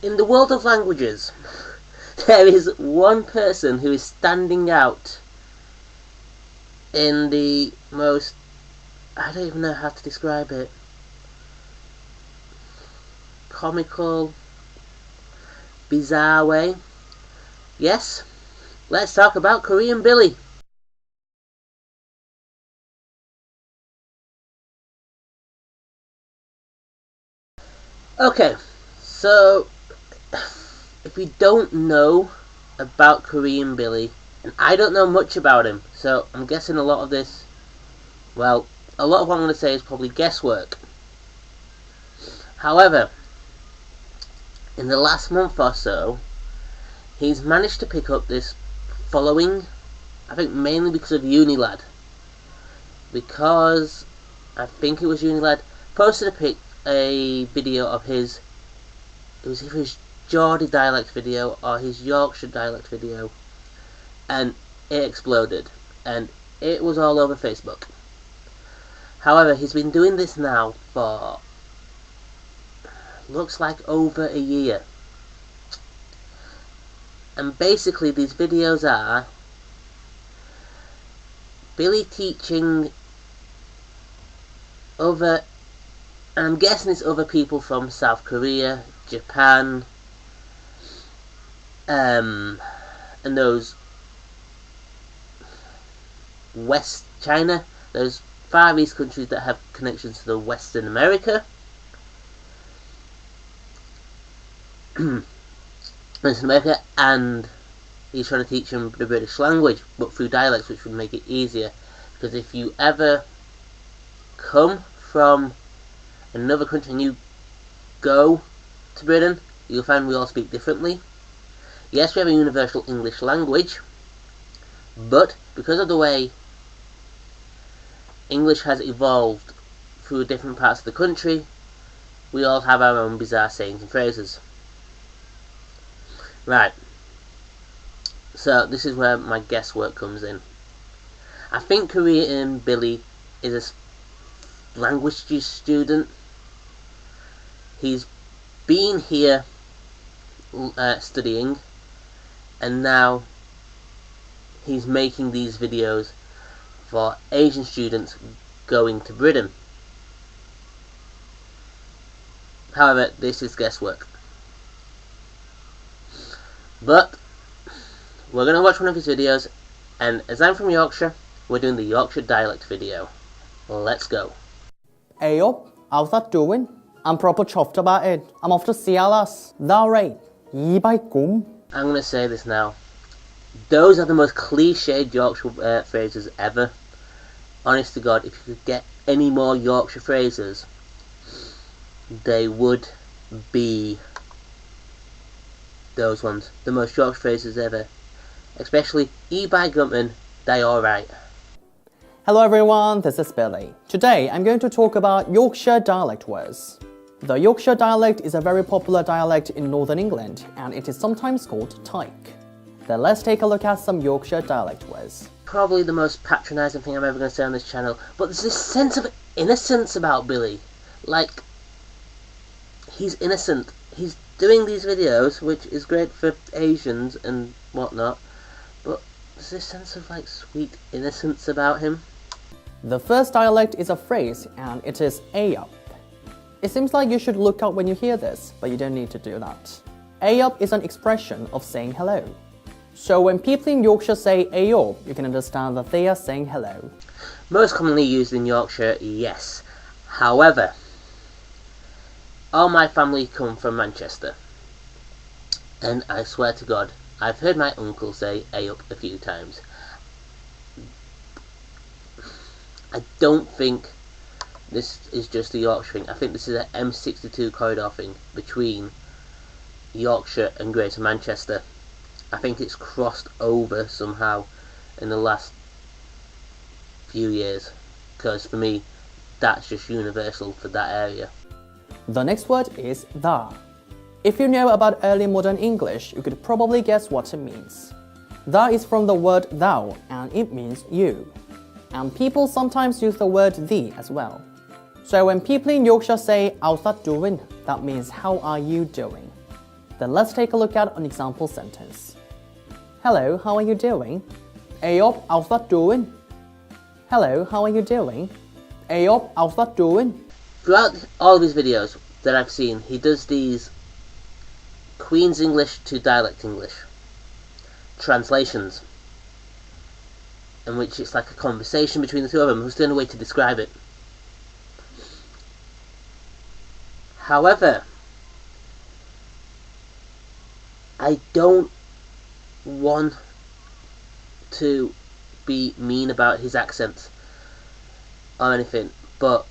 in the world of languages, there is one person who is standing out in the most, I don't even know how to describe it, comical, bizarre way. Yes, let's talk about KoreanBilly. Okay, so if we don't know about KoreanBilly, and I don't know much about him, so I'm guessing a lot of this, well, a lot of what I'm going to say is probably guesswork. However, in the last month or so, he's managed to pick up this following, I think mainly because of Unilad. Because, I think it was Unilad, posted a video of his, it was either his Geordie dialect video or his Yorkshire dialect video, and it exploded, and it was all over Facebook. However, he's been doing this now for, looks like over a year. And basically these videos are Billy teaching other, and I'm guessing it's other people from South Korea, Japan, and those West China, those Far East countries that have connections to the Western America. Western America, and he's trying to teach them the British language, but through dialects, which would make it easier. Because if you ever come from another country and you go to Britain, you'll find we all speak differently. Yes, we have a universal English language, but because of the way English has evolved through different parts of the country, we all have our own bizarre sayings and phrases. Right, so this is where my guesswork comes in. I think KoreanBilly is a language student. He's been here studying, and now he's making these videos for Asian students going to Britain. However, this is guesswork. But we're going to watch one of his videos, and as I'm from Yorkshire, we're doing the Yorkshire dialect video. Let's go. Hey up, how's that doing? I'm proper chuffed about it. I'm off to CLS. That right? I'm going to say this now. Those are the most cliched Yorkshire phrases ever. Honest to God, if you could get any more Yorkshire phrases, they would be those ones. The most Yorkshire phrases ever. Especially, by Gutman, they alright. Hello everyone, this is Billy. Today I'm going to talk about Yorkshire dialect words. The Yorkshire dialect is a very popular dialect in Northern England, and it is sometimes called tyke. Then let's take a look at some Yorkshire dialect words. Probably the most patronising thing I'm ever going to say on this channel, but there's this sense of innocence about Billy. Like, he's innocent. He's doing these videos, which is great for Asians and whatnot, but there's this sense of like sweet innocence about him. The first dialect is a phrase, and it is "ay up." It seems like you should look up when you hear this, but you don't need to do that. "Ay up" is an expression of saying hello. So when people in Yorkshire say "ay up," you can understand that they are saying hello. Most commonly used in Yorkshire, yes. However, all my family come from Manchester, and I swear to God, I've heard my uncle say "ay up" a few times. I don't think this is just a Yorkshire thing. I think this is an M62 corridor thing between Yorkshire and Greater Manchester. I think it's crossed over somehow in the last few years, because for me, that's just universal for that area. The next word is "tha." If you know about early modern English, you could probably guess what it means. "Tha" is from the word thou, and it means you. And people sometimes use the word "thee" as well. So when people in Yorkshire say "how's that doing," that means "how are you doing?" Then let's take a look at an example sentence. Hello, how are you doing? Ayop, how's that doing? Hello, how are you doing? Ayop, how's that doing? Throughout all of his videos that I've seen, he does these Queen's English to dialect English translations, in which it's like a conversation between the two of them. Who's the only way to describe it? However, I don't want to be mean about his accents or anything, but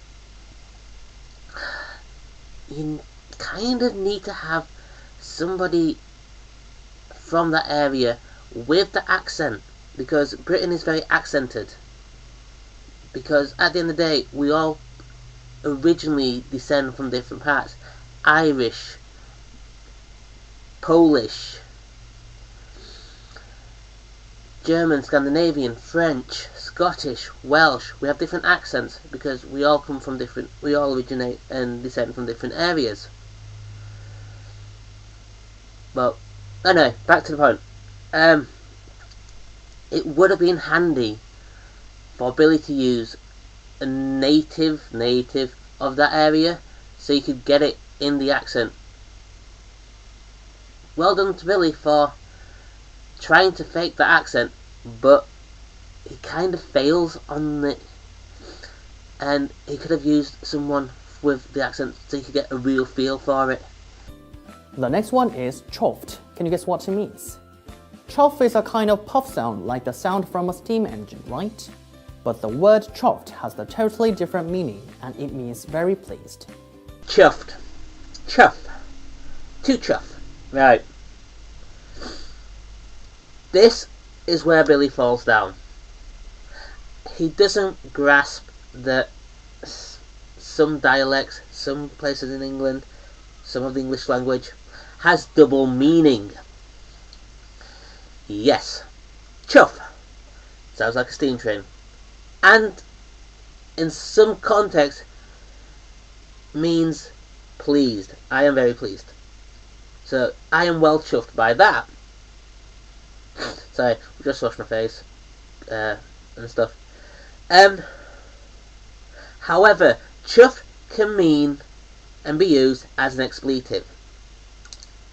you kind of need to have somebody from that area with the accent, because Britain is very accented. Because at the end of the day, we all originally descend from different parts. Irish, Polish, German, Scandinavian, French, Scottish, Welsh. We have different accents because we all originate and descend from different areas. Well, anyway, back to the point. It would have been handy for Billy to use a native of that area, so you could get it in the accent. Well done to Billy for trying to fake the accent, but he kind of fails on it, and he could have used someone with the accent so you could get a real feel for it. The next one is chuffed. Can you guess what it means? Chuff is a kind of puff sound, like the sound from a steam engine, right? But the word chuffed has a totally different meaning, and it means very pleased. Chuffed. Chuff. To chuff. Right. This is where Billy falls down. He doesn't grasp that some dialects, some places in England, some of the English language has double meaning. Yes, chuff sounds like a steam train, and in some context means pleased. I am very pleased. So I am well chuffed by that. Sorry, just washed my face and stuff. However, chuff can mean and be used as an expletive,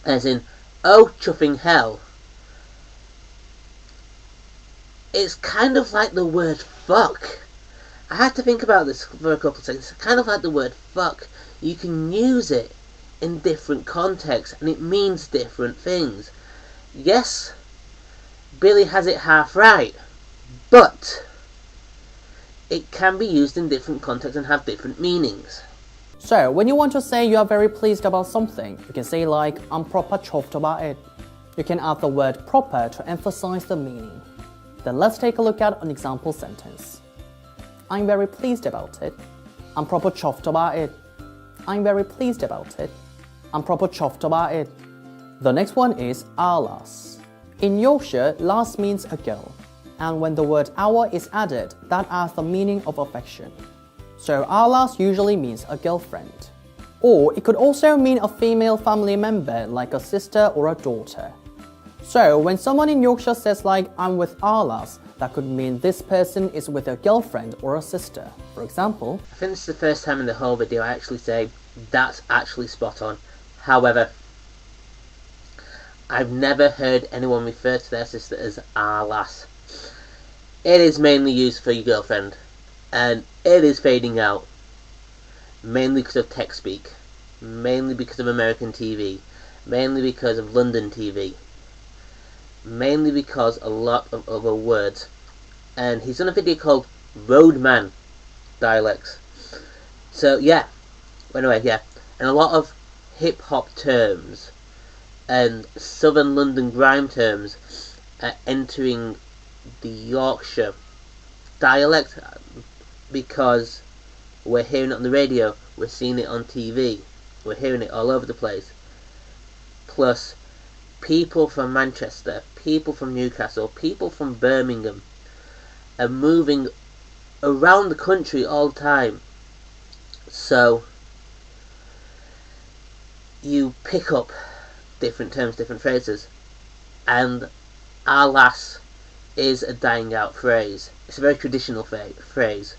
as in, oh chuffing hell. It's kind of like the word fuck. I had to think about this for a couple of seconds. It's kind of like the word fuck. You can use it in different contexts and it means different things. Yes, Billy has it half right, but it can be used in different contexts and have different meanings. So, when you want to say you are very pleased about something, you can say like, I'm proper chuffed about it. You can add the word proper to emphasize the meaning. Then let's take a look at an example sentence. I'm very pleased about it. I'm proper chuffed about it. I'm very pleased about it. I'm proper chuffed about it. The next one is our lass. In Yorkshire, lass means a girl, and when the word our is added, that adds the meaning of affection. So our lass usually means a girlfriend. Or it could also mean a female family member like a sister or a daughter. So when someone in Yorkshire says like, I'm with our lass, that could mean this person is with a girlfriend or a sister. For example, I think this is the first time in the whole video I actually say, that's actually spot on. However, I've never heard anyone refer to their sister as our lass. It is mainly used for your girlfriend, and it is fading out. Mainly because of tech speak, mainly because of American TV, mainly because of London TV, mainly because a lot of other words. And he's done a video called Roadman Dialects. So yeah, anyway, yeah, and a lot of hip hop terms and Southern London grime terms are entering the Yorkshire dialect because we're hearing it on the radio, we're seeing it on TV, we're hearing it all over the place. Plus, people from Manchester, people from Newcastle, people from Birmingham are moving around the country all the time. So, you pick up different terms, different phrases. And alas is a dying out phrase. It's a very traditional phrase,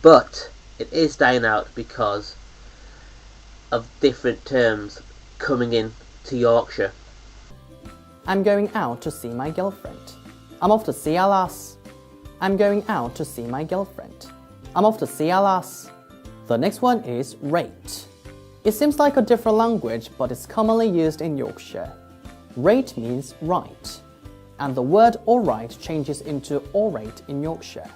but it is dying out because of different terms coming in to Yorkshire. I'm going out to see my girlfriend. I'm off to see Alas. I'm going out to see my girlfriend. I'm off to see Alas. The next one is rate. It seems like a different language, but it's commonly used in Yorkshire. Rate means right, and the word alright changes into alright in Yorkshire.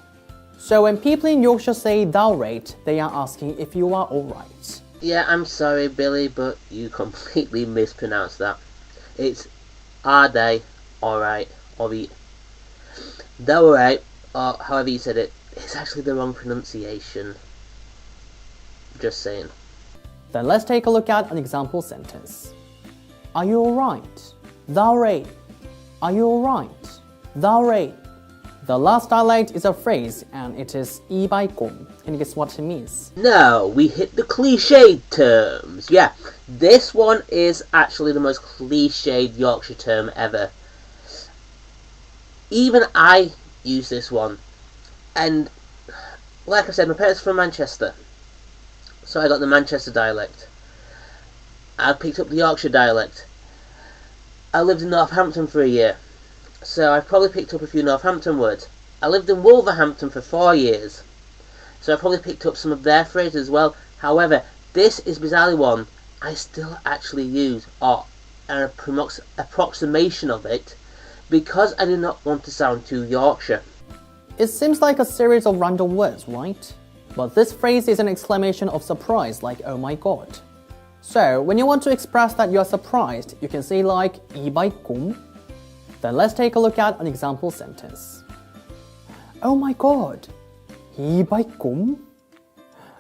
So when people in Yorkshire say thou rate, they are asking if you are alright. Yeah, I'm sorry, Billy, but you completely mispronounced that. It's are they alright, or they're alright, or however you said it. It's actually the wrong pronunciation. Just saying. Then let's take a look at an example sentence. Are you alright? Thou rate. Are you alright? Thou rate. The last dialect is a phrase, and it is "i bai kum." Can you guess what it means? Now we hit the cliched terms. Yeah, this one is actually the most cliched Yorkshire term ever. Even I use this one. And like I said, my parents are from Manchester, so I got the Manchester dialect. I picked up the Yorkshire dialect. I lived in Northampton for a year, so I've probably picked up a few Northampton words. I lived in Wolverhampton for 4 years, so I probably picked up some of their phrases as well. However, this is bizarrely one I still actually use, or an approximation of it, because I do not want to sound too Yorkshire. It seems like a series of random words, right? But this phrase is an exclamation of surprise, like oh my god. So when you want to express that you're surprised, you can say like "i bai kum." Then let's take a look at an example sentence. Oh my god, "i bai kum."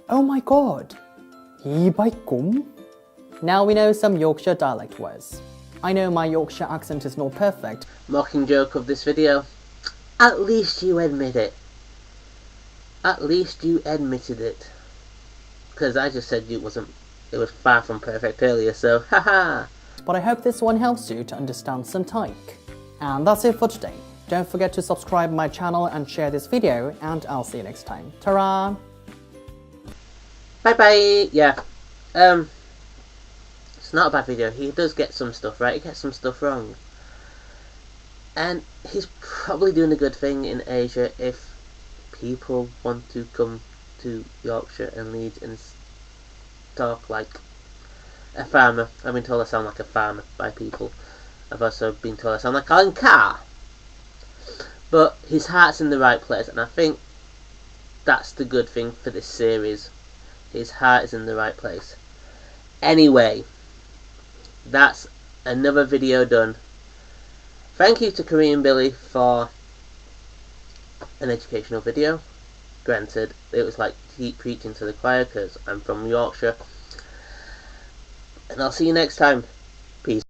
Oh my god, "i bai kum." Now we know some Yorkshire dialect words. I know my Yorkshire accent is not perfect. Mocking joke of this video. At least you admit it. At least you admitted it. Because I just said it was far from perfect earlier, so haha. But I hope this one helps you to understand some Thai. And that's it for today. Don't forget to subscribe my channel and share this video, and I'll see you next time. Ta-ra! Bye bye. Yeah. It's not a bad video. He does get some stuff right. He gets some stuff wrong. And he's probably doing a good thing in Asia if people want to come to Yorkshire and Leeds and talk like a farmer. I've been told I sound like a farmer by people. I've also been told I sound like Colin Carr. But his heart's in the right place, and I think that's the good thing for this series. His heart is in the right place. Anyway, that's another video done. Thank you to KoreanBilly for an educational video. Granted, it was like keep preaching to the choir because I'm from Yorkshire. And I'll see you next time. Peace.